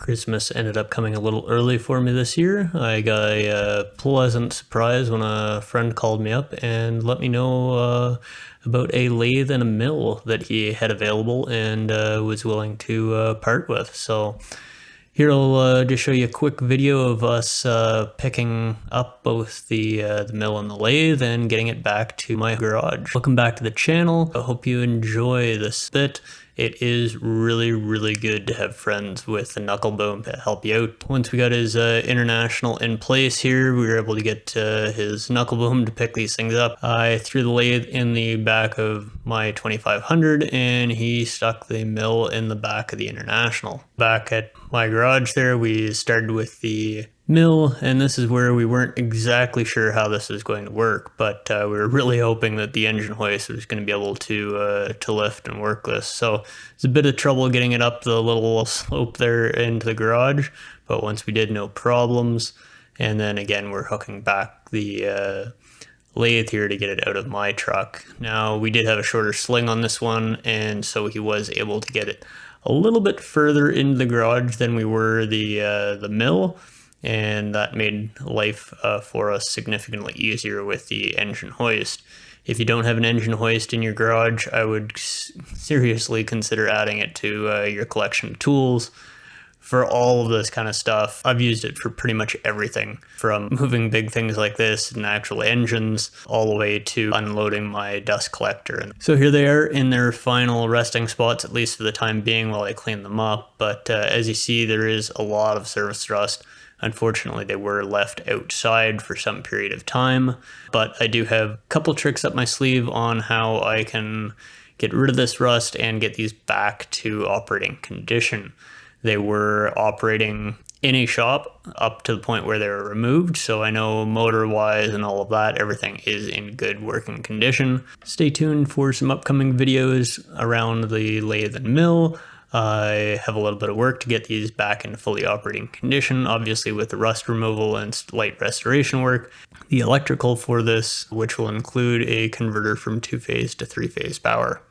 Christmas ended up coming a little early for me this year. I got a pleasant surprise when a friend called me up and let me know about a lathe and a mill that he had available and was willing to part with. So here I'll just show you a quick video of us picking up both the mill and the lathe and getting it back to my garage. Welcome back to the channel. I hope you enjoy this bit. It is really good to have friends with a knuckle boom to help you out. Once we got his international in place here, we were able to get his knuckle boom to pick these things up. I threw the lathe in the back of my 2500 and he stuck the mill in the back of the international. Back at my garage there, we started with the mill, and this is where we weren't exactly sure how this was going to work, but we were really hoping that the engine hoist was going to be able to lift and work this. So it's a bit of trouble getting it up the little slope there into the garage, but once we did, no problems. And then again, we're hooking back the lathe here to get it out of my truck. Now we did have a shorter sling on this one, and so he was able to get it a little bit further into the garage than we were the mill. And that made life for us significantly easier with the engine hoist. If you don't have an engine hoist in your garage, I would seriously consider adding it to your collection of tools. For all of this kind of stuff, I've used it for pretty much everything, from moving big things like this and actual engines, all the way to unloading my dust collector. So here they are in their final resting spots, at least for the time being while I clean them up. But as you see, there is a lot of surface rust. Unfortunately, they were left outside for some period of time, but I do have a couple tricks up my sleeve on how I can get rid of this rust and get these back to operating condition. They were operating in a shop up to the point where they were removed, so I know motor-wise and all of that, everything is in good working condition. Stay tuned for some upcoming videos around the lathe and mill. I have a little bit of work to get these back into fully operating condition, obviously with the rust removal and light restoration work. The electrical for this, which will include a converter from 2-phase to 3-phase power.